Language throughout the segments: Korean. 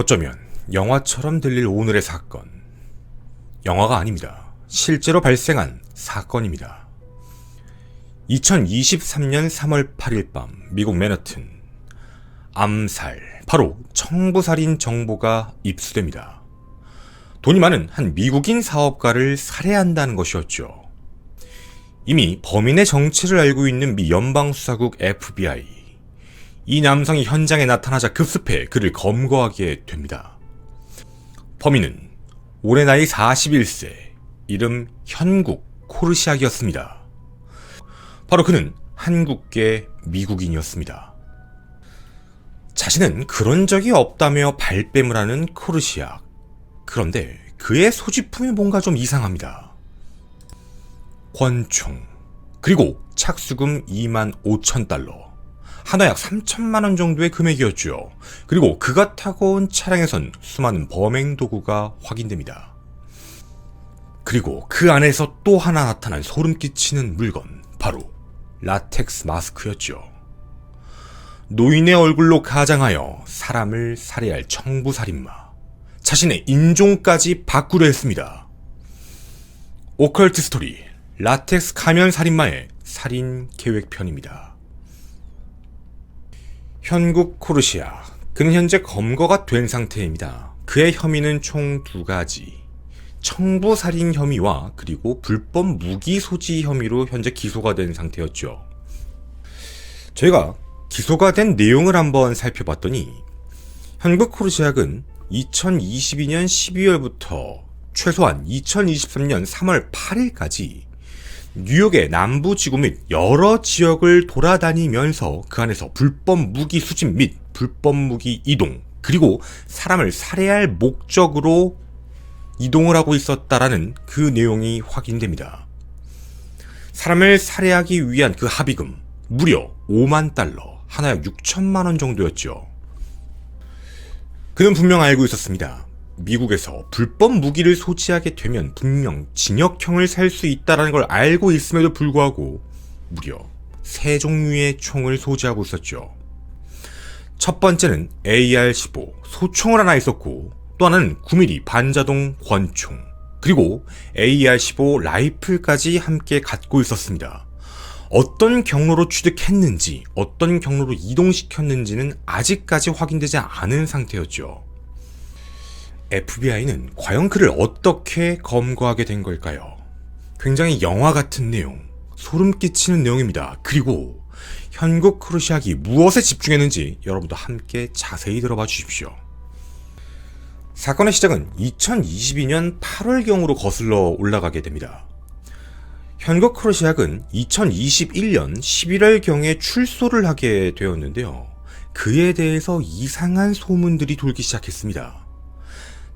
어쩌면 영화처럼 들릴 오늘의 사건. 영화가 아닙니다. 실제로 발생한 사건입니다. 2023년 3월 8일 밤 미국 맨하튼. 암살, 바로 청부살인 정보가 입수됩니다. 돈이 많은 한 미국인 사업가를 살해한다는 것이었죠. 이미 범인의 정체를 알고 있는 미 연방수사국 FBI. 이 남성이 현장에 나타나자 급습해 그를 검거하게 됩니다. 범인은 올해 나이 41세, 이름 현국 코르시악이었습니다. 바로 그는 한국계 미국인이었습니다. 자신은 그런 적이 없다며 발뺌을 하는 코르시악. 그런데 그의 소지품이 뭔가 좀 이상합니다. 권총, 그리고 착수금 25,000달러. 하나 약 3천만 원 정도의 금액이었죠. 그리고 그가 타고 온 차량에선 수많은 범행 도구가 확인됩니다. 그리고 그 안에서 또 하나 나타난 소름 끼치는 물건, 바로 라텍스 마스크였죠. 노인의 얼굴로 가장하여 사람을 살해할 청부살인마. 자신의 인종까지 바꾸려 했습니다. 오컬트 스토리, 라텍스 가면 살인마의 살인 계획편입니다. 현국 코르시악, 그는 현재 검거가 된 상태입니다. 그의 혐의는 총 2가지. 청부살인 혐의와 그리고 불법 무기 소지 혐의로 현재 기소가 된 상태였죠. 저희가 기소가 된 내용을 한번 살펴봤더니 현국 코르시악은 2022년 12월부터 최소한 2023년 3월 8일까지 뉴욕의 남부 지구 및 여러 지역을 돌아다니면서 그 안에서 불법 무기 수집 및 불법 무기 이동, 그리고 사람을 살해할 목적으로 이동을 하고 있었다라는 그 내용이 확인됩니다. 사람을 살해하기 위한 그 합의금 무려 5만 달러, 하나 약 6천만 원 정도였죠. 그는 분명 알고 있었습니다. 미국에서 불법 무기를 소지하게 되면 분명 징역형을 살 수 있다는 걸 알고 있음에도 불구하고 무려 3종류의 총을 소지하고 있었죠. 첫 번째는 AR-15 소총을 하나 있었고, 또 하나는 9mm 반자동 권총, 그리고 AR-15 라이플까지 함께 갖고 있었습니다. 어떤 경로로 취득했는지, 어떤 경로로 이동시켰는지는 아직까지 확인되지 않은 상태였죠. FBI는 과연 그를 어떻게 검거하게 된 걸까요? 굉장히 영화 같은 내용, 소름 끼치는 내용입니다. 그리고 현국 코르시악이 무엇에 집중했는지 여러분도 함께 자세히 들어봐 주십시오. 사건의 시작은 2022년 8월경으로 거슬러 올라가게 됩니다. 현국 코르시악은 2021년 11월경에 출소를 하게 되었는데요. 그에 대해서 이상한 소문들이 돌기 시작했습니다.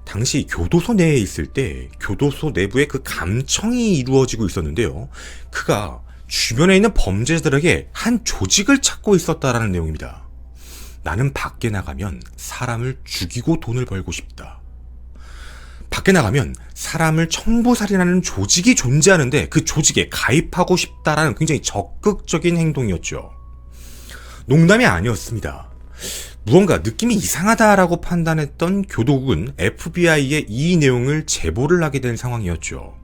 당시 교도소 내에 있을 때 교도소 내부에 그 감청이 이루어지고 있었는데요. 그가 주변에 있는 범죄자들에게 한 조직을 찾고 있었다라는 내용입니다. 나는 밖에 나가면 사람을 죽이고 돈을 벌고 싶다. 밖에 나가면 사람을 청부살인하는 조직이 존재하는데 그 조직에 가입하고 싶다라는 굉장히 적극적인 행동이었죠. 농담이 아니었습니다. 무언가 느낌이 이상하다라고 판단했던 교도국은 FBI에 이 내용을 제보를 하게 된 상황이었죠.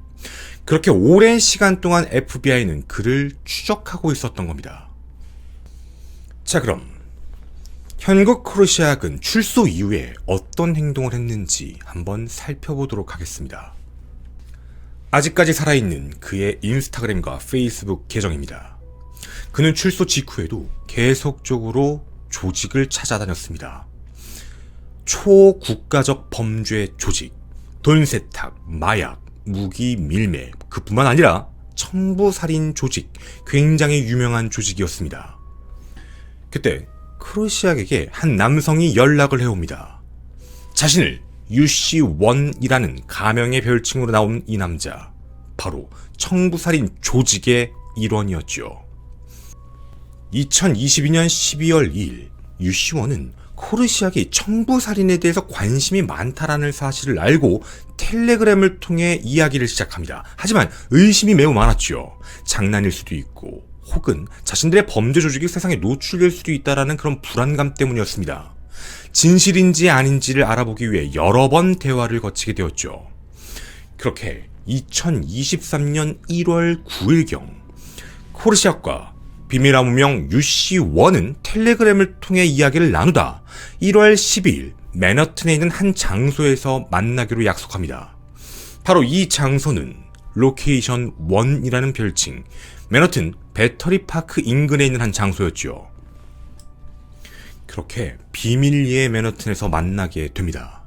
그렇게 오랜 시간 동안 FBI는 그를 추적하고 있었던 겁니다. 자, 그럼 현국 코르시악은 출소 이후에 어떤 행동을 했는지 한번 살펴보도록 하겠습니다. 아직까지 살아있는 그의 인스타그램과 페이스북 계정입니다. 그는 출소 직후에도 계속적으로 조직을 찾아다녔습니다. 초국가적 범죄 조직, 돈 세탁, 마약, 무기 밀매, 그뿐만 아니라 청부살인 조직, 굉장히 유명한 조직이었습니다. 그때 코르시악에게 한 남성이 연락을 해옵니다. 자신을 UC1이라는 가명의 별칭으로 나온 이 남자, 바로 청부살인 조직의 일원이었죠. 2022년 12월 2일 UC1은 코르시악이 청부살인에 대해서 관심이 많다라는 사실을 알고 텔레그램을 통해 이야기를 시작합니다. 하지만 의심이 매우 많았죠. 장난일 수도 있고 혹은 자신들의 범죄 조직이 세상에 노출될 수도 있다라는 그런 불안감 때문이었습니다. 진실인지 아닌지를 알아보기 위해 여러 번 대화를 거치게 되었죠. 그렇게 2023년 1월 9일경 코르시악과 비밀암무명 유씨1은 텔레그램을 통해 이야기를 나누다 1월 12일 맨하튼에 있는 한 장소에서 만나기로 약속합니다. 바로 이 장소는 로케이션 1이라는 별칭, 맨하튼 배터리 파크 인근에 있는 한 장소였죠. 그렇게 비밀리에 맨하튼에서 만나게 됩니다.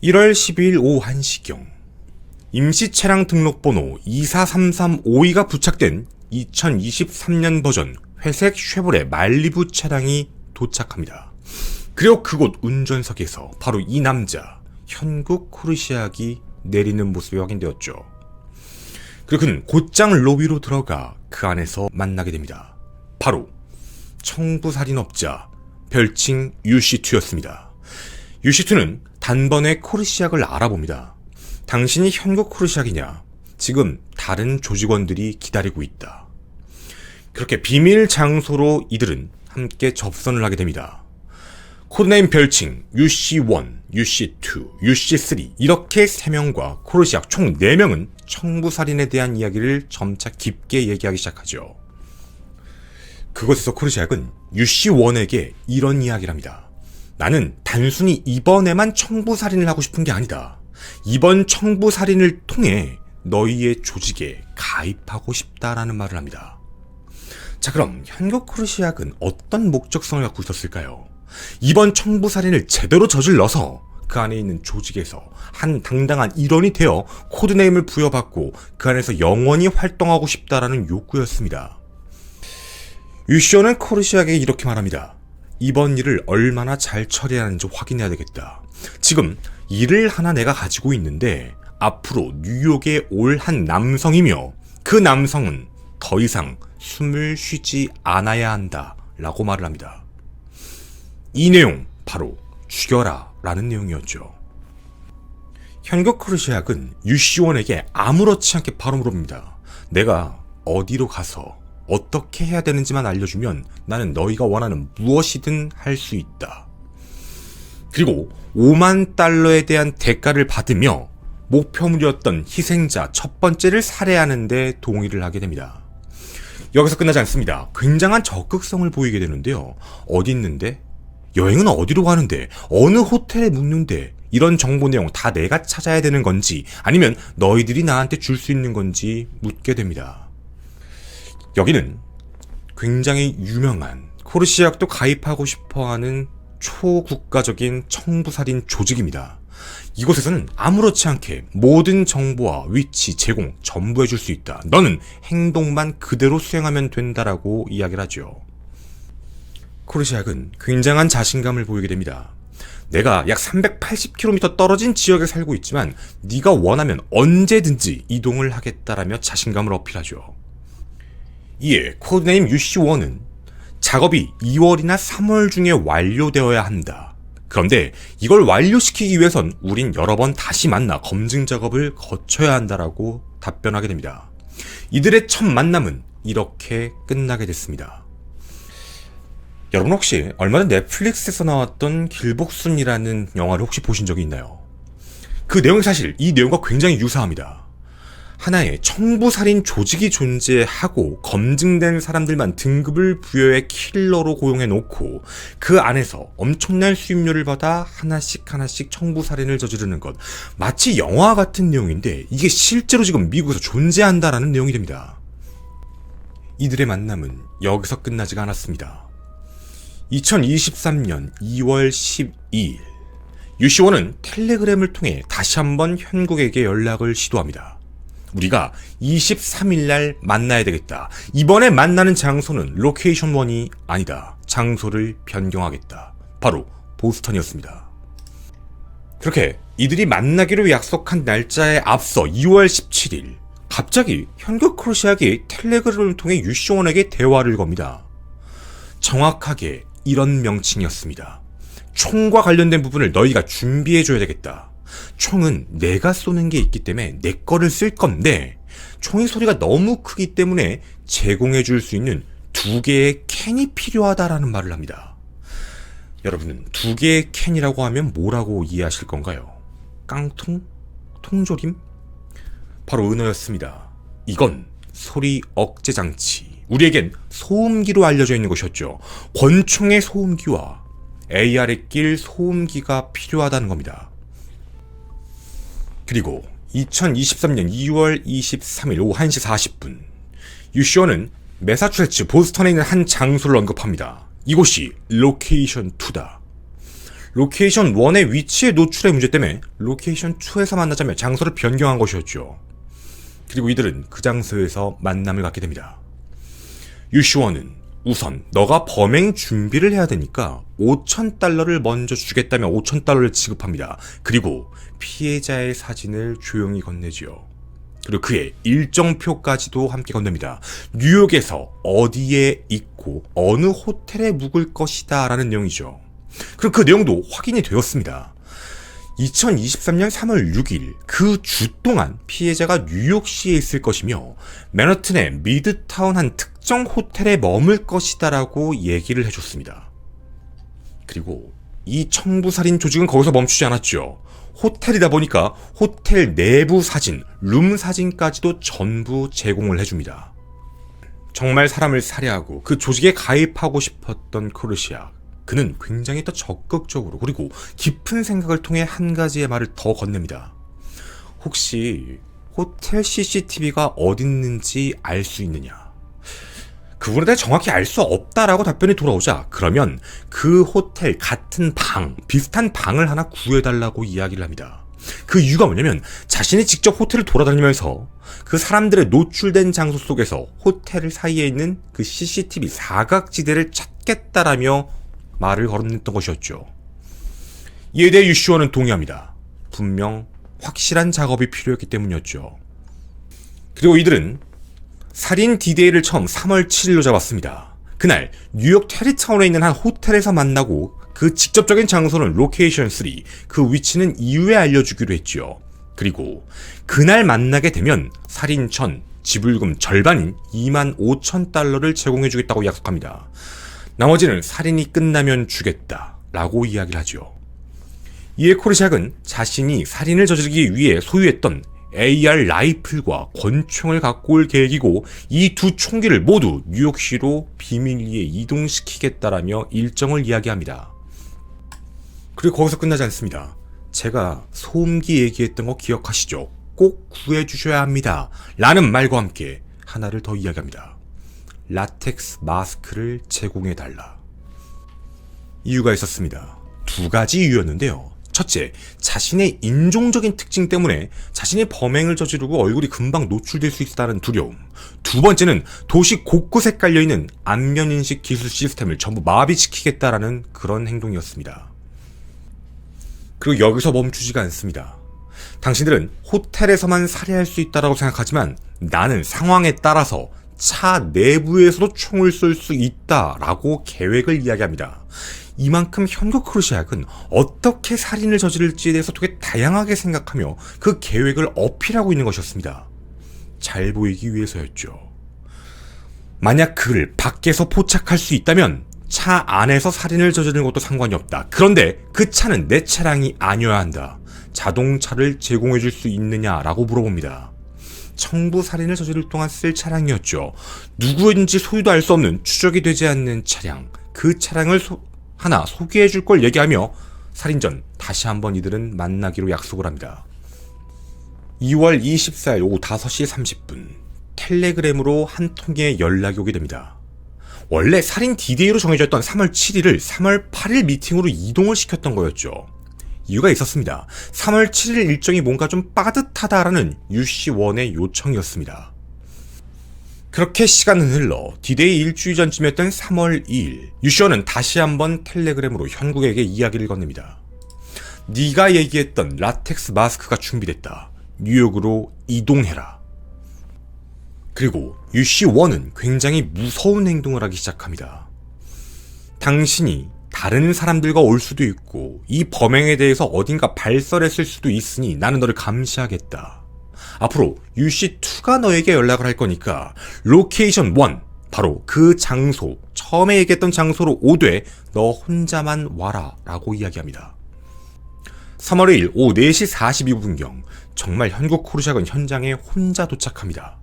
1월 12일 오후 1시경 임시 차량 등록번호 24335가 부착된 2023년 버전 회색 쉐보레 말리부 차량이 도착합니다. 그리고 그곳 운전석에서 바로 이 남자 현국 코르시악이 내리는 모습이 확인되었죠. 그리고 그는 곧장 로비로 들어가 그 안에서 만나게 됩니다. 바로 청부살인업자 별칭 유씨2였습니다. 유씨2는 단번에 코르시악을 알아봅니다. 당신이 현국 코르시악이냐? 지금 다른 조직원들이 기다리고 있다. 그렇게 비밀 장소로 이들은 함께 접선을 하게 됩니다. 코드네임 별칭 유씨1, 유씨2, 유씨3 이렇게 3명과 코르시악 총 4명은 청부살인에 대한 이야기를 점차 깊게 얘기하기 시작하죠. 그곳에서 코르시악은 유씨1에게 이런 이야기를 합니다. 나는 단순히 이번에만 청부살인을 하고 싶은 게 아니다. 이번 청부살인을 통해 너희의 조직에 가입하고 싶다라는 말을 합니다. 자, 그럼 현국 코르시악은 어떤 목적성을 갖고 있었을까요? 이번 청부살인을 제대로 저질러서 그 안에 있는 조직에서 한 당당한 일원이 되어 코드네임을 부여받고 그 안에서 영원히 활동하고 싶다라는 욕구였습니다. 유시오는 코르시악에게 이렇게 말합니다. 이번 일을 얼마나 잘 처리하는지 확인해야 되겠다. 지금 일을 하나 내가 가지고 있는데 앞으로 뉴욕에 올 한 남성이며 그 남성은 더 이상 숨을 쉬지 않아야 한다 라고 말을 합니다. 이 내용 바로 죽여라 라는 내용이었죠. 현국 코르시악은 유씨1에게 아무렇지 않게 바로 물어봅니다. 내가 어디로 가서 어떻게 해야 되는지만 알려주면 나는 너희가 원하는 무엇이든 할 수 있다. 그리고 5만 달러에 대한 대가를 받으며 목표물이었던 희생자 첫 번째를 살해하는 데 동의를 하게 됩니다. 여기서 끝나지 않습니다. 굉장한 적극성을 보이게 되는데요. 어디 있는데? 여행은 어디로 가는데? 어느 호텔에 묵는데? 이런 정보 내용 다 내가 찾아야 되는 건지 아니면 너희들이 나한테 줄 수 있는 건지 묻게 됩니다. 여기는 굉장히 유명한 코르시악도 가입하고 싶어하는 초국가적인 청부살인 조직입니다. 이곳에서는 아무렇지 않게 모든 정보와 위치, 제공 전부 해줄 수 있다. 너는 행동만 그대로 수행하면 된다라고 이야기를 하죠. 코르시악은 굉장한 자신감을 보이게 됩니다. 내가 약 380km 떨어진 지역에 살고 있지만 네가 원하면 언제든지 이동을 하겠다라며 자신감을 어필하죠. 이에 코드네임 유씨1은 작업이 2월이나 3월 중에 완료되어야 한다. 그런데 이걸 완료시키기 위해선 우린 여러 번 다시 만나 검증 작업을 거쳐야 한다라고 답변하게 됩니다. 이들의 첫 만남은 이렇게 끝나게 됐습니다. 여러분 혹시 얼마 전 넷플릭스에서 나왔던 길복순이라는 영화를 혹시 보신 적이 있나요? 그 내용이 사실 이 내용과 굉장히 유사합니다. 하나의 청부살인 조직이 존재하고 검증된 사람들만 등급을 부여해 킬러로 고용해놓고 그 안에서 엄청난 수임료를 받아 하나씩 청부살인을 저지르는 것. 마치 영화 같은 내용인데 이게 실제로 지금 미국에서 존재한다라는 내용이 됩니다. 이들의 만남은 여기서 끝나지가 않았습니다. 2023년 2월 12일 유씨1은 텔레그램을 통해 다시 한번 현국에게 연락을 시도합니다. 우리가 23일날 만나야 되겠다. 이번에 만나는 장소는 로케이션 1이 아니다. 장소를 변경하겠다. 바로 보스턴이었습니다. 그렇게 이들이 만나기로 약속한 날짜에 앞서 2월 17일 갑자기 현국 코르시악이 텔레그램을 통해 유씨1에게 대화를 겁니다. 정확하게 이런 명칭이었습니다. 총과 관련된 부분을 너희가 준비해줘야 되겠다. 총은 내가 쏘는 게 있기 때문에 내 거를 쓸 건데 총의 소리가 너무 크기 때문에 제공해 줄 수 있는 2개의 캔이 필요하다라는 말을 합니다. 여러분은 두 개의 캔이라고 하면 뭐라고 이해하실 건가요? 깡통? 통조림? 바로 은어였습니다. 이건 소리 억제 장치, 우리에겐 소음기로 알려져 있는 것이었죠. 권총의 소음기와 AR에 낄 소음기가 필요하다는 겁니다. 그리고 2023년 2월 23일 오후 1시 40분 유시원은 매사추세츠 보스턴에 있는 한 장소를 언급합니다. 이곳이 로케이션 2다. 로케이션 1의 위치의 노출의 문제 때문에 로케이션 2에서 만나자며 장소를 변경한 것이었죠. 그리고 이들은 그 장소에서 만남을 갖게 됩니다. 유시원은 우선 너가 범행 준비를 해야 되니까 $5,000를 먼저 주겠다며 $5,000를 지급합니다. 그리고 피해자의 사진을 조용히 건네지요. 그리고 그의 일정표까지도 함께 건넵니다. 뉴욕에서 어디에 있고 어느 호텔에 묵을 것이다 라는 내용이죠. 그리고 그 내용도 확인이 되었습니다. 2023년 3월 6일 그 주 동안 피해자가 뉴욕시에 있을 것이며 맨하튼의 미드타운 한 특정 호텔에 머물 것이다 라고 얘기를 해줬습니다. 그리고 이 청부살인 조직은 거기서 멈추지 않았죠. 호텔이다 보니까 호텔 내부 사진, 룸 사진까지도 전부 제공을 해줍니다. 정말 사람을 살해하고 그 조직에 가입하고 싶었던 코르시아. 그는 굉장히 더 적극적으로 그리고 깊은 생각을 통해 한 가지의 말을 더 건넵니다. 혹시 호텔 CCTV가 어딨는지 알 수 있느냐? 그분에 대해 정확히 알 수 없다라고 답변이 돌아오자 그러면 그 호텔 같은 방, 비슷한 방을 하나 구해달라고 이야기를 합니다. 그 이유가 뭐냐면 자신이 직접 호텔을 돌아다니면서 그 사람들의 노출된 장소 속에서 호텔 사이에 있는 그 CCTV 사각지대를 찾겠다라며 말을 거론했던 것이었죠. 이에 대해 유시원은 동의합니다. 분명 확실한 작업이 필요했기 때문이었죠. 그리고 이들은 살인 디데이를 처음 3월 7일로 잡았습니다. 그날 뉴욕 테리타운에 있는 한 호텔에서 만나고 그 직접적인 장소는 로케이션 3, 그 위치는 이후에 알려주기로 했죠. 그리고 그날 만나게 되면 살인 전 지불금 절반인 $25,000를 제공해주겠다고 약속합니다. 나머지는 살인이 끝나면 주겠다 라고 이야기를 하죠. 이에 코르샥은 자신이 살인을 저지르기 위해 소유했던 AR 라이플과 권총을 갖고 올 계획이고 이 두 총기를 모두 뉴욕시로 비밀리에 이동시키겠다라며 일정을 이야기합니다. 그리고 거기서 끝나지 않습니다. 제가 소음기 얘기했던 거 기억하시죠? 꼭 구해주셔야 합니다 라는 말과 함께 하나를 더 이야기합니다. 라텍스 마스크를 제공해달라. 이유가 있었습니다. 두 가지 이유였는데요. 첫째, 자신의 인종적인 특징 때문에 자신이 범행을 저지르고 얼굴이 금방 노출될 수 있다는 두려움. 두 번째는 도시 곳곳에 깔려있는 안면인식 기술 시스템을 전부 마비시키겠다라는 그런 행동이었습니다. 그리고 여기서 멈추지가 않습니다. 당신들은 호텔에서만 살해할 수 있다고 생각하지만 나는 상황에 따라서 차 내부에서도 총을 쏠 수 있다라고 계획을 이야기합니다. 이만큼 현국 코르시악은 어떻게 살인을 저지를지에 대해서 되게 다양하게 생각하며 그 계획을 어필하고 있는 것이었습니다. 잘 보이기 위해서였죠. 만약 그를 밖에서 포착할 수 있다면 차 안에서 살인을 저지르는 것도 상관이 없다. 그런데 그 차는 내 차량이 아니어야 한다. 자동차를 제공해줄 수 있느냐라고 물어봅니다. 청부 살인을 저지를 동안 쓸 차량이었죠. 누구인지 소유도 알 수 없는 추적이 되지 않는 차량. 그 차량을 하나 소개해줄 걸 얘기하며 살인 전 다시 한번 이들은 만나기로 약속을 합니다. 2월 24일 오후 5시 30분 텔레그램으로 한 통의 연락이 오게 됩니다. 원래 살인 디데이로 정해졌던 3월 7일을 3월 8일 미팅으로 이동을 시켰던 거였죠. 이유가 있었습니다. 3월 7일 일정이 뭔가 좀 빠듯하다라는 유시원의 요청이었습니다. 그렇게 시간은 흘러 디데이 일주일 전쯤이었던 3월 2일 유시원은 다시 한번 텔레그램으로 현국에게 이야기를 건넵니다. 네가 얘기했던 라텍스 마스크가 준비됐다. 뉴욕으로 이동해라. 그리고 유시원은 굉장히 무서운 행동을 하기 시작합니다. 당신이 다른 사람들과 올 수도 있고 이 범행에 대해서 어딘가 발설했을 수도 있으니 나는 너를 감시하겠다. 앞으로 UC2가 너에게 연락을 할 거니까 로케이션 1, 바로 그 장소, 처음에 얘기했던 장소로 오되 너 혼자만 와라 라고 이야기합니다. 3월 2일 오후 4시 42분경 정말 현국 코르샥은 현장에 혼자 도착합니다.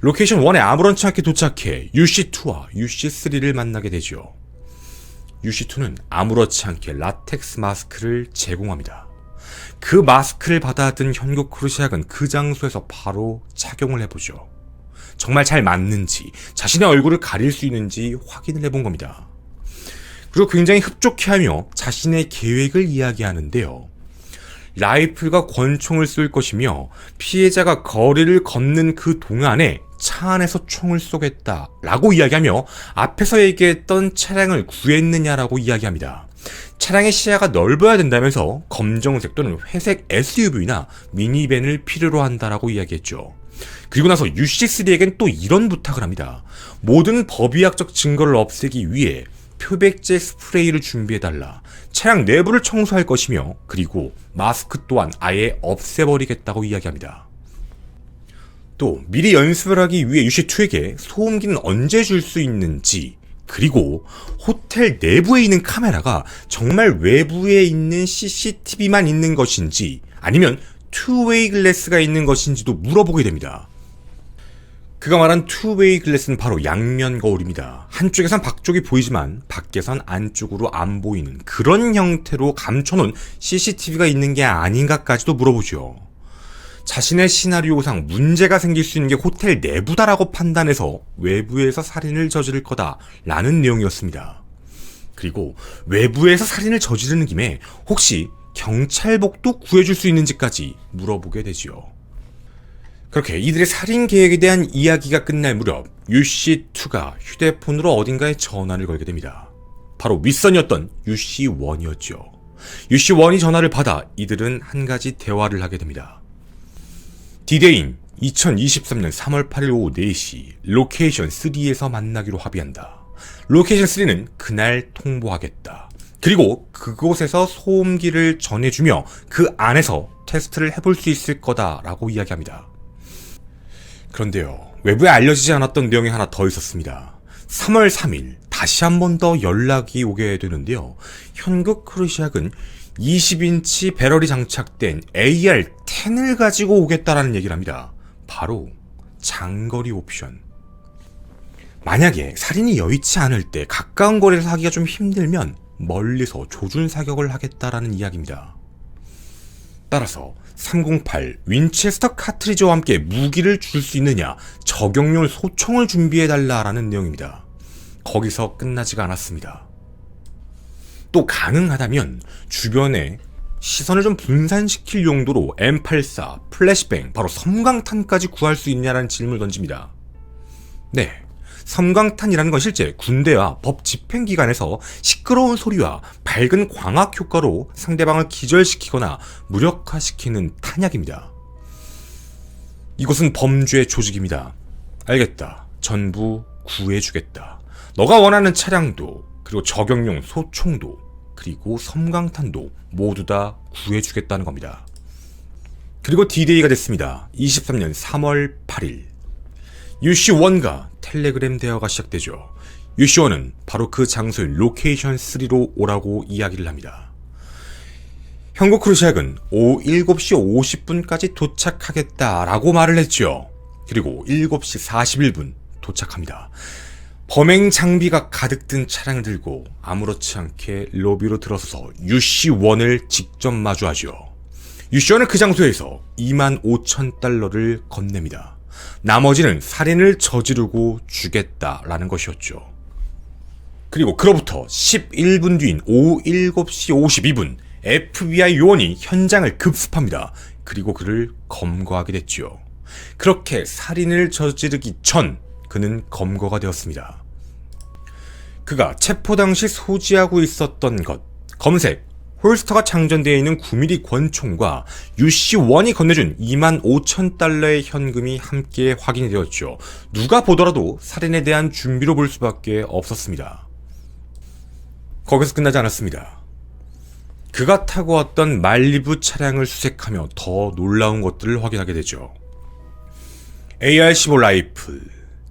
로케이션 1에 아무렇지 않게 도착해 UC2와 UC3를 만나게 되죠. UC2는 아무렇지 않게 라텍스 마스크를 제공합니다. 그 마스크를 받아든 현국 코르샥은 그 장소에서 바로 착용을 해보죠. 정말 잘 맞는지, 자신의 얼굴을 가릴 수 있는지 확인을 해본 겁니다. 그리고 굉장히 흡족해하며 자신의 계획을 이야기하는데요. 라이플과 권총을 쏠 것이며 피해자가 거리를 걷는 그 동안에 차 안에서 총을 쏘겠다라고 이야기하며 앞에서 얘기했던 차량을 구했느냐라고 이야기합니다. 차량의 시야가 넓어야 된다면서 검정색 또는 회색 SUV나 미니밴을 필요로 한다라고 이야기했죠. 그리고 나서 UC3에겐 또 이런 부탁을 합니다. 모든 법의학적 증거를 없애기 위해 표백제 스프레이를 준비해달라. 차량 내부를 청소할 것이며 그리고 마스크 또한 아예 없애버리겠다고 이야기합니다. 또 미리 연습을 하기 위해 UC2에게 소음기는 언제 줄 수 있는지, 그리고 호텔 내부에 있는 카메라가 정말 외부에 있는 CCTV만 있는 것인지 아니면 투웨이 글래스가 있는 것인지도 물어보게 됩니다. 그가 말한 투웨이 글래스는 바로 양면 거울입니다. 한쪽에선 밖쪽이 보이지만 밖에선 안쪽으로 안 보이는 그런 형태로 감춰놓은 CCTV가 있는 게 아닌가까지도 물어보죠. 자신의 시나리오상 문제가 생길 수 있는 게 호텔 내부다라고 판단해서 외부에서 살인을 저지를 거다라는 내용이었습니다. 그리고 외부에서 살인을 저지르는 김에 혹시 경찰복도 구해줄 수 있는지까지 물어보게 되지요. 그렇게 이들의 살인 계획에 대한 이야기가 끝날 무렵 UC2가 휴대폰으로 어딘가에 전화를 걸게 됩니다. 바로 윗선이었던 UC1이었죠. UC1이 전화를 받아 이들은 한 가지 대화를 하게 됩니다. 디데이인 2023년 3월 8일 오후 4시 로케이션 3에서 만나기로 합의한다. 로케이션 3는 그날 통보하겠다. 그리고 그곳에서 소음기를 전해주며 그 안에서 테스트를 해볼 수 있을 거다라고 이야기합니다. 그런데요, 외부에 알려지지 않았던 내용이 하나 더 있었습니다. 3월 3일 다시 한 번 더 연락이 오게 되는데요. 현국 코르샥은 20인치 배럴이 장착된 AR-10을 가지고 오겠다라는 얘기를 합니다. 바로 장거리 옵션. 만약에 살인이 여의치 않을 때 가까운 거리에서 하기가 좀 힘들면 멀리서 조준 사격을 하겠다라는 이야기입니다. 따라서 308 윈체스터 카트리지와 함께 무기를 줄 수 있느냐, 저격용 소총을 준비해달라라는 내용입니다. 거기서 끝나지가 않았습니다. 또 가능하다면 주변에 시선을 좀 분산시킬 용도로 M84, 플래시뱅, 바로 섬광탄까지 구할 수 있냐라는 질문을 던집니다. 네, 섬광탄이라는 건 실제 군대와 법 집행기관에서 시끄러운 소리와 밝은 광학 효과로 상대방을 기절시키거나 무력화시키는 탄약입니다. 이것은 범죄 조직입니다. 알겠다. 전부 구해주겠다. 너가 원하는 차량도, 그리고 저격용 소총도, 그리고 섬광탄도 모두 다 구해주겠다는 겁니다. 그리고 D-Day가 됐습니다. 23년 3월 8일 UC1과 텔레그램 대화가 시작되죠. UC1은 바로 그 장소인 로케이션 3로 오라고 이야기를 합니다. 현국 코르샥은 오후 7시 50분까지 도착하겠다라고 말을 했죠. 그리고 7시 41분 도착합니다. 범행 장비가 가득 든 차량을 들고 아무렇지 않게 로비로 들어서서 UC1을 직접 마주하죠. UC1은 그 장소에서 25,000달러를 건넵니다. 나머지는 살인을 저지르고 주겠다라는 것이었죠. 그리고 그로부터 11분 뒤인 오후 7시 52분 FBI 요원이 현장을 급습합니다. 그리고 그를 검거하게 됐죠. 그렇게 살인을 저지르기 전 그는 검거가 되었습니다. 그가 체포 당시 소지하고 있었던 것, 검색, 홀스터가 장전되어 있는 9mm 권총과 UC1이 건네준 25,000달러의 현금이 함께 확인이 되었죠. 누가 보더라도 살인에 대한 준비로 볼 수밖에 없었습니다. 거기서 끝나지 않았습니다. 그가 타고 왔던 말리부 차량을 수색하며 더 놀라운 것들을 확인하게 되죠. AR-15 라이플,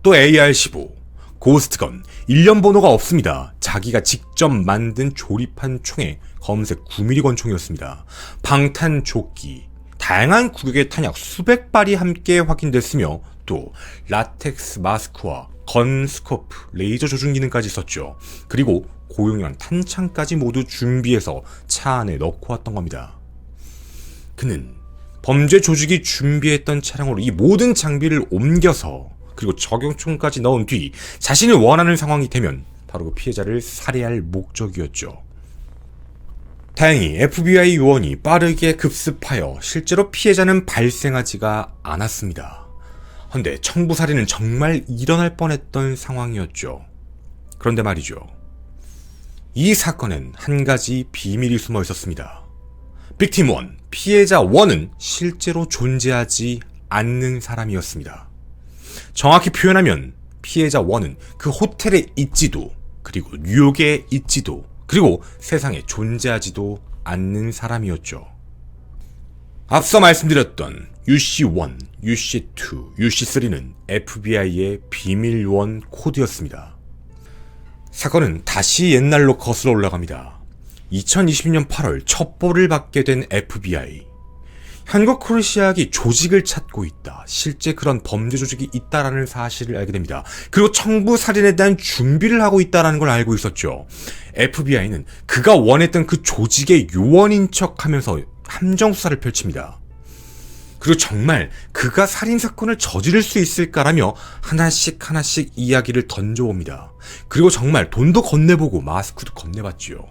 또 AR-15, 고스트건, 일련 번호가 없습니다. 자기가 직접 만든 조립한 총에 검은색 9mm 권총이었습니다. 방탄조끼, 다양한 구격의 탄약 수백 발이 함께 확인됐으며 또 라텍스 마스크와 건 스코프, 레이저 조준 기능까지 있었죠. 그리고 고용량 탄창까지 모두 준비해서 차 안에 넣고 왔던 겁니다. 그는 범죄 조직이 준비했던 차량으로 이 모든 장비를 옮겨서 그리고 적용총까지 넣은 뒤 자신이 원하는 상황이 되면 바로 그 피해자를 살해할 목적이었죠. 다행히 FBI 요원이 빠르게 급습하여 실제로 피해자는 발생하지가 않았습니다. 근데 청부살인은 정말 일어날 뻔했던 상황이었죠. 그런데 말이죠. 이 사건엔 한 가지 비밀이 숨어 있었습니다. 빅팀 1, 피해자 1은 실제로 존재하지 않는 사람이었습니다. 정확히 표현하면 피해자 1은 그 호텔에 있지도, 그리고 뉴욕에 있지도, 그리고 세상에 존재하지도 않는 사람이었죠. 앞서 말씀드렸던 UC1, UC2, UC3는 FBI의 비밀 요원 코드였습니다. 사건은 다시 옛날로 거슬러 올라갑니다. 2020년 8월 첩보를 받게 된 FBI. 현국 크루시악이 조직을 찾고 있다. 실제 그런 범죄 조직이 있다라는 사실을 알게 됩니다. 그리고 청부 살인에 대한 준비를 하고 있다라는 걸 알고 있었죠. FBI는 그가 원했던 그 조직의 요원인 척하면서 함정 수사를 펼칩니다. 그리고 정말 그가 살인사건을 저지를 수 있을까라며 하나씩 이야기를 던져봅니다. 그리고 정말 돈도 건네보고 마스크도 건네봤지요.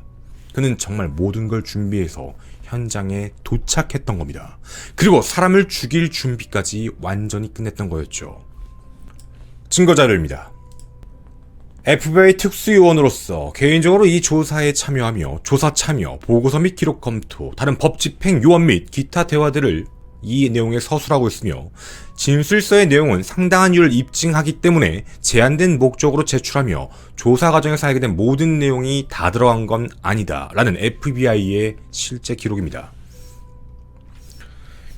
그는 정말 모든 걸 준비해서 현장에 도착했던 겁니다. 그리고 사람을 죽일 준비까지 완전히 끝냈던 거였죠. 증거자료입니다. FBI 특수요원으로서 개인적으로 이 조사에 참여하며 조사 참여, 보고서 및 기록 검토, 다른 법 집행 요원 및 기타 대화들을 이 내용에 서술하고 있으며 진술서의 내용은 상당한 이유를 입증하기 때문에 제한된 목적으로 제출하며 조사 과정에서 알게 된 모든 내용이 다 들어간 건 아니다 라는 FBI의 실제 기록입니다.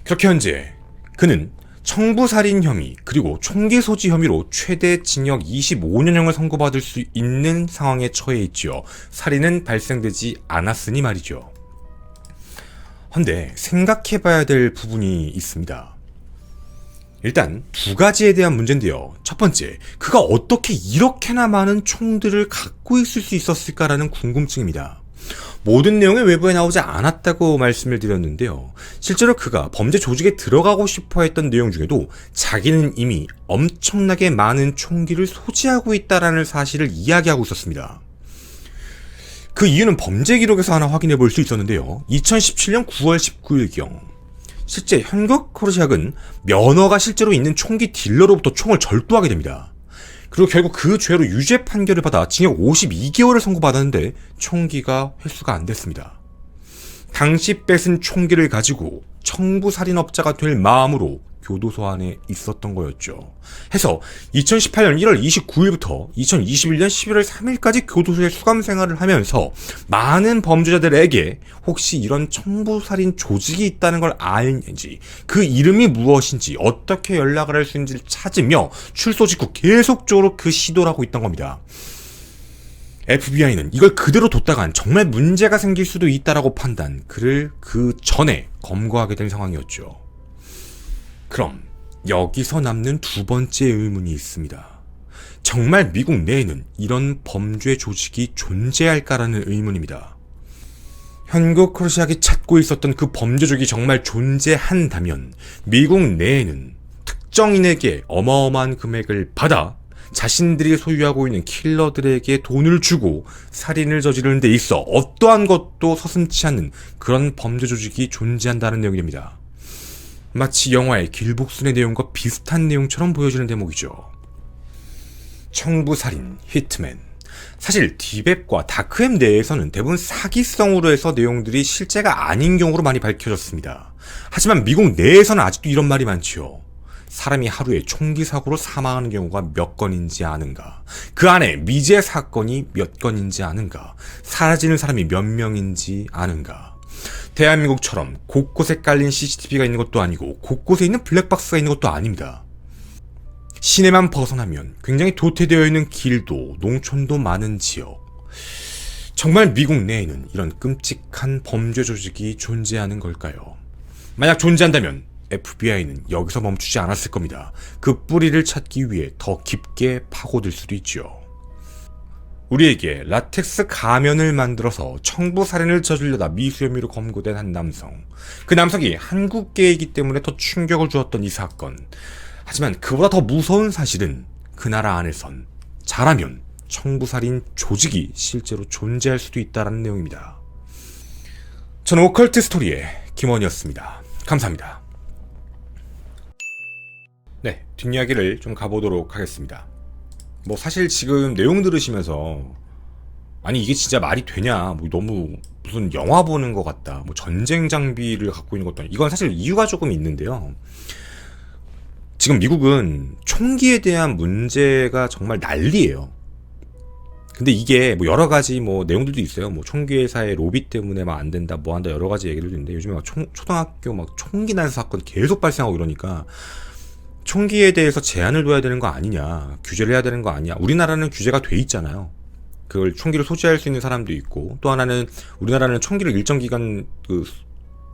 그렇게 현재 그는 청부살인 혐의 그리고 총기 소지 혐의로 최대 징역 25년형을 선고받을 수 있는 상황에 처해 있지요. 살인은 발생되지 않았으니 말이죠. 근데 생각해봐야 될 부분이 있습니다. 일단 두 가지에 대한 문제인데요. 첫 번째, 그가 어떻게 이렇게나 많은 총들을 갖고 있을 수 있었을까라는 궁금증입니다. 모든 내용이 외부에 나오지 않았다고 말씀을 드렸는데요. 실제로 그가 범죄 조직에 들어가고 싶어 했던 내용 중에도 자기는 이미 엄청나게 많은 총기를 소지하고 있다라는 사실을 이야기하고 있었습니다. 그 이유는 범죄 기록에서 하나 확인해 볼 수 있었는데요. 2017년 9월 19일경 실제 현국 크루시악은 면허가 실제로 있는 총기 딜러로부터 총을 절도하게 됩니다. 그리고 결국 그 죄로 유죄 판결을 받아 징역 52개월을 선고받았는데 총기가 회수가 안 됐습니다. 당시 뺏은 총기를 가지고 청부살인업자가 될 마음으로 교도소 안에 있었던 거였죠. 해서 2018년 1월 29일부터 2021년 11월 3일까지 교도소에 수감 생활을 하면서 많은 범죄자들에게 혹시 이런 청부살인 조직이 있다는 걸 아는지, 그 이름이 무엇인지, 어떻게 연락을 할 수 있는지를 찾으며 출소 직후 계속적으로 그 시도를 하고 있던 겁니다. FBI는 이걸 그대로 뒀다간 정말 문제가 생길 수도 있다라고 판단, 그를 그 전에 검거하게 된 상황이었죠. 그럼 여기서 남는 두 번째 의문이 있습니다. 정말 미국 내에는 이런 범죄 조직이 존재할까라는 의문입니다. 현국 크루시악이 찾고 있었던 그 범죄 조직이 정말 존재한다면 미국 내에는 특정인에게 어마어마한 금액을 받아 자신들이 소유하고 있는 킬러들에게 돈을 주고 살인을 저지르는 데 있어 어떠한 것도 서슴지 않는 그런 범죄 조직이 존재한다는 내용입니다. 마치 영화의 길복순의 내용과 비슷한 내용처럼 보여지는 대목이죠. 청부살인, 히트맨. 사실 디웹과 다크웹 내에서는 대부분 사기성으로 해서 내용들이 실제가 아닌 경우로 많이 밝혀졌습니다. 하지만 미국 내에서는 아직도 이런 말이 많지요. 사람이 하루에 총기 사고로 사망하는 경우가 몇 건인지 아는가? 그 안에 미제 사건이 몇 건인지 아는가? 사라지는 사람이 몇 명인지 아는가? 대한민국처럼 곳곳에 깔린 CCTV가 있는 것도 아니고 곳곳에 있는 블랙박스가 있는 것도 아닙니다. 시내만 벗어나면 굉장히 도태되어 있는 길도 농촌도 많은 지역. 정말 미국 내에는 이런 끔찍한 범죄 조직이 존재하는 걸까요? 만약 존재한다면 FBI는 여기서 멈추지 않았을 겁니다. 그 뿌리를 찾기 위해 더 깊게 파고들 수도 있죠. 우리에게 라텍스 가면을 만들어서 청부 살인을 저지르다 미수 혐의로 검거된 한 남성. 그 남성이 한국계이기 때문에 더 충격을 주었던 이 사건. 하지만 그보다 더 무서운 사실은 그 나라 안에선 잘하면 청부살인 조직이 실제로 존재할 수도 있다는 내용입니다. 저는 오컬트 스토리의 김원이었습니다. 감사합니다. 네, 뒷이야기를 좀 가보도록 하겠습니다. 뭐 사실 지금 내용 들으시면서 아니 이게 진짜 말이 되냐, 뭐 너무 무슨 영화 보는 것 같다, 뭐 전쟁 장비를 갖고 있는 것도 아니고, 이건 사실 이유가 조금 있는데요. 지금 미국은 총기에 대한 문제가 정말 난리예요. 근데 이게 뭐 여러 가지 뭐 내용들도 있어요. 뭐 총기 회사의 로비 때문에 막 안 된다, 뭐 한다, 여러 가지 얘기들도 있는데, 요즘에 막 초등학교 막 총기 난사 사건 계속 발생하고 이러니까 총기에 대해서 제한을 둬야 되는 거 아니냐, 규제를 해야 되는 거 아니냐. 우리나라는 규제가 돼 있잖아요. 그걸 총기를 소지할 수 있는 사람도 있고, 또 하나는 우리나라는 총기를 일정 기간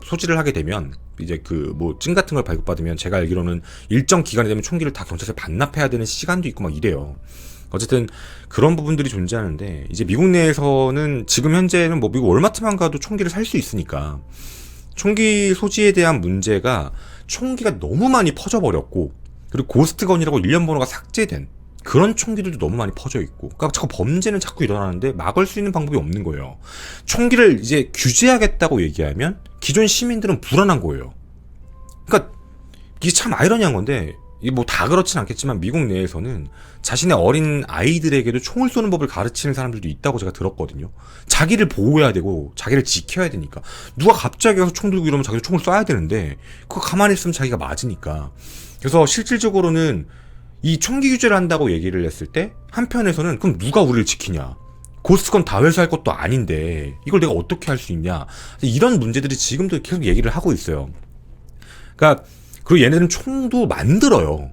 소지를 하게 되면 이제 뭐 증 같은 걸 발급받으면, 제가 알기로는 일정 기간이 되면 총기를 다 경찰서에 반납해야 되는 시간도 있고 막 이래요. 어쨌든 그런 부분들이 존재하는데, 이제 미국 내에서는 지금 현재는 뭐 미국 월마트만 가도 총기를 살 수 있으니까 총기 소지에 대한 문제가, 총기가 너무 많이 퍼져버렸고, 그리고 고스트건이라고 일련 번호가 삭제된 그런 총기들도 너무 많이 퍼져 있고, 그러니까 자꾸 범죄는 자꾸 일어나는데 막을 수 있는 방법이 없는 거예요. 총기를 이제 규제하겠다고 얘기하면 기존 시민들은 불안한 거예요. 그러니까 이게 참 아이러니한 건데, 이게 뭐 다 그렇진 않겠지만 미국 내에서는 자신의 어린 아이들에게도 총을 쏘는 법을 가르치는 사람들도 있다고 제가 들었거든요. 자기를 보호해야 되고 자기를 지켜야 되니까. 누가 갑자기 가서 총 들고 이러면 자기도 총을 쏴야 되는데, 그거 가만히 있으면 자기가 맞으니까. 그래서 실질적으로는 이 총기 규제를 한다고 얘기를 했을 때, 한편에서는 그럼 누가 우리를 지키냐, 고스트건 다 회수할 것도 아닌데 이걸 내가 어떻게 할 수 있냐, 이런 문제들이 지금도 계속 얘기를 하고 있어요. 그러니까 그리고 얘네들은 총도 만들어요.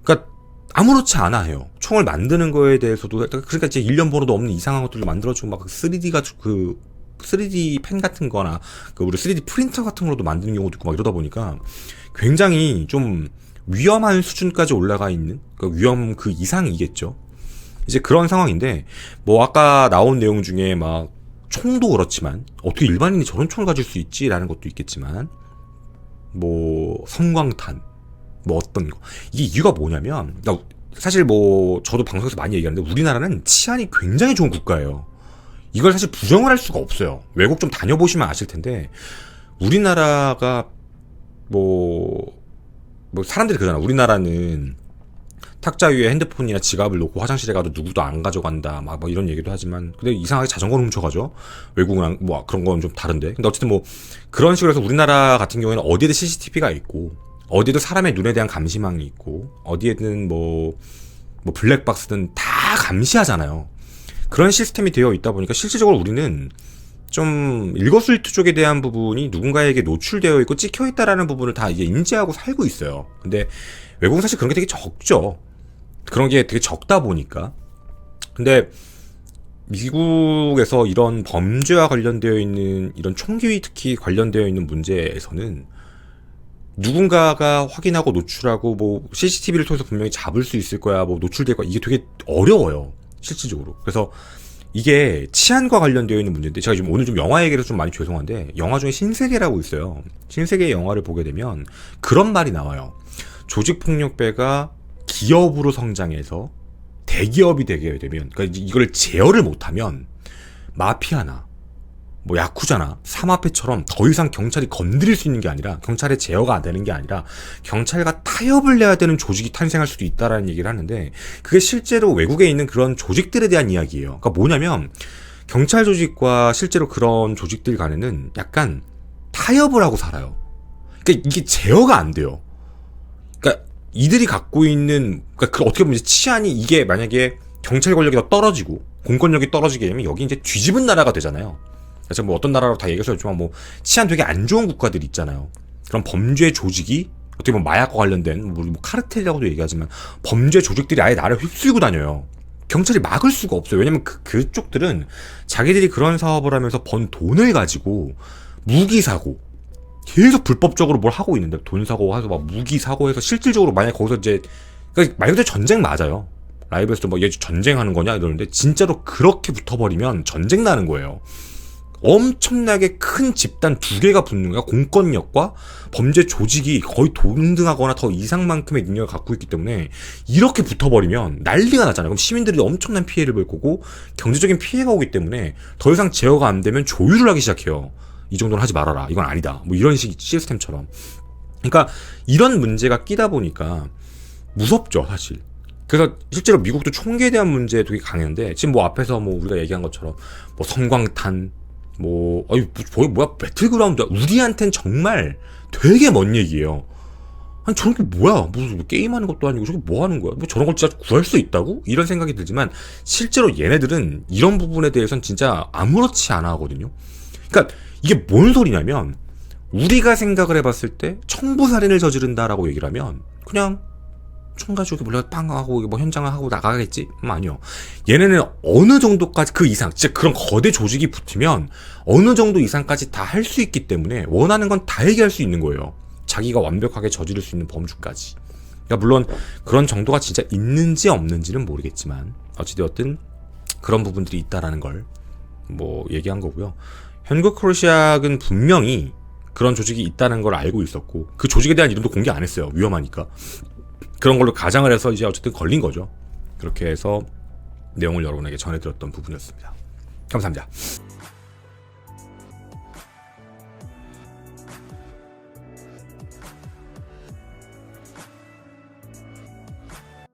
그러니까 아무렇지 않아 해요. 총을 만드는 거에 대해서도. 그러니까 이제 일련 번호도 없는 이상한 것들을 만들어주고, 막 3D가 3D 펜 같은 거나 우리 3D 프린터 같은 걸로도 만드는 경우도 있고 막 이러다 보니까 굉장히 좀 위험한 수준까지 올라가 있는, 그 위험 그 이상이겠죠. 이제 그런 상황인데, 뭐 아까 나온 내용 중에 막 총도 그렇지만 어떻게 일반인이 저런 총을 가질 수 있지라는 것도 있겠지만, 뭐 성광탄, 뭐 어떤 거, 이게 이유가 뭐냐면, 사실 뭐 저도 방송에서 많이 얘기하는데 우리나라는 치안이 굉장히 좋은 국가예요. 이걸 사실 부정을 할 수가 없어요. 외국 좀 다녀보시면 아실 텐데, 우리나라가 뭐 사람들이 그러잖아. 우리나라는 탁자 위에 핸드폰이나 지갑을 놓고 화장실에 가도 누구도 안 가져간다, 막 이런 얘기도 하지만, 근데 이상하게 자전거를 훔쳐가죠. 외국은 뭐 그런 건 좀 다른데. 근데 어쨌든 뭐 그런 식으로 해서 우리나라 같은 경우에는 어디에도 CCTV가 있고, 어디에도 사람의 눈에 대한 감시망이 있고, 어디에든 뭐 블랙박스든 다 감시하잖아요. 그런 시스템이 되어 있다 보니까 실질적으로 우리는 좀 일거수일투족에 대한 부분이 누군가에게 노출되어 있고 찍혀 있다라는 부분을 다 이제 인지하고 살고 있어요. 근데 외국은 사실 그런 게 되게 적죠. 그런 게 되게 적다 보니까. 근데 미국에서 이런 범죄와 관련되어 있는, 이런 총기 특히 관련되어 있는 문제에서는 누군가가 확인하고 노출하고, 뭐 CCTV를 통해서 분명히 잡을 수 있을 거야, 뭐 노출될 거야, 이게 되게 어려워요, 실질적으로. 그래서 이게 치안과 관련되어 있는 문제인데, 제가 지금 오늘 좀 영화 얘기를 좀 많이 죄송한데, 영화 중에 신세계라고 있어요. 신세계 영화를 보게 되면 그런 말이 나와요. 조직폭력배가 기업으로 성장해서 대기업이 되게 되면, 그러니까 이걸 제어를 못하면 마피아나 뭐 야쿠자나 사마페처럼 더 이상 경찰이 건드릴 수 있는 게 아니라, 경찰의 제어가 안 되는 게 아니라 경찰과 타협을 내야 되는 조직이 탄생할 수도 있다라는 얘기를 하는데, 그게 실제로 외국에 있는 그런 조직들에 대한 이야기예요. 그러니까 뭐냐면, 경찰 조직과 실제로 그런 조직들 간에는 약간 타협을 하고 살아요. 그러니까 이게 제어가 안 돼요. 그러니까 이들이 갖고 있는, 그러니까 어떻게 보면 치안이, 이게 만약에 경찰 권력이 더 떨어지고 공권력이 떨어지게 되면 여기 이제 뒤집은 나라가 되잖아요. 제가 뭐 어떤 나라로 다 얘기해서 했지만, 뭐 치안 되게 안 좋은 국가들 있잖아요. 그런 범죄 조직이 어떻게 보면 마약과 관련된 뭐 카르텔이라고도 얘기하지만 범죄 조직들이 아예 나를 휩쓸고 다녀요. 경찰이 막을 수가 없어요. 왜냐면 그쪽들은 자기들이 그런 사업을 하면서 번 돈을 가지고 무기 사고 계속 불법적으로 뭘 하고 있는데 돈 사고 해서 막 무기 사고 해서 실질적으로 만약 거기서 이제 그러니까 말 그대로 전쟁 맞아요. 라이브에서도 뭐 얘 전쟁하는 거냐 이러는데 진짜로 그렇게 붙어버리면 전쟁 나는 거예요. 엄청나게 큰 집단 두 개가 붙는 거야. 공권력과 범죄 조직이 거의 동등하거나 더 이상만큼의 능력을 갖고 있기 때문에 이렇게 붙어버리면 난리가 나잖아요. 그럼 시민들이 엄청난 피해를 볼 거고 경제적인 피해가 오기 때문에 더 이상 제어가 안 되면 조율을 하기 시작해요. 이 정도는 하지 말아라. 이건 아니다. 뭐 이런 식 시스템처럼. 그러니까 이런 문제가 끼다 보니까 무섭죠, 사실. 그래서 실제로 미국도 총기에 대한 문제에 되게 강했는데 지금 뭐 앞에서 뭐 우리가 얘기한 것처럼 뭐 성광탄 뭐야 배틀그라운드야. 우리한텐 정말 되게 먼 얘기예요. 아니 저런 게 뭐야? 무슨 뭐 게임하는 것도 아니고 저게 뭐 하는 거야? 뭐 저런 걸 진짜 구할 수 있다고? 이런 생각이 들지만 실제로 얘네들은 이런 부분에 대해서는 진짜 아무렇지 않아 하거든요. 그러니까 이게 뭔 소리냐면 우리가 생각을 해봤을 때 청부살인을 저지른다라고 얘기를 하면 그냥 총 가지고 몰래 빵 하고 뭐 현장을 하고 나가겠지? 아니요. 얘네는 어느 정도까지 그 이상 진짜 그런 거대 조직이 붙으면 어느 정도 이상까지 다 할 수 있기 때문에 원하는 건 다 얘기할 수 있는 거예요. 자기가 완벽하게 저지를 수 있는 범주까지. 그러니까 물론 그런 정도가 진짜 있는지 없는지는 모르겠지만 어찌되었든 그런 부분들이 있다라는 걸 뭐 얘기한 거고요. 현국 크로시악은 분명히 그런 조직이 있다는 걸 알고 있었고 그 조직에 대한 이름도 공개 안 했어요. 위험하니까. 그런 걸로 가장을 해서 이제 어쨌든 걸린 거죠. 그렇게 해서 내용을 여러분에게 전해드렸던 부분이었습니다. 감사합니다.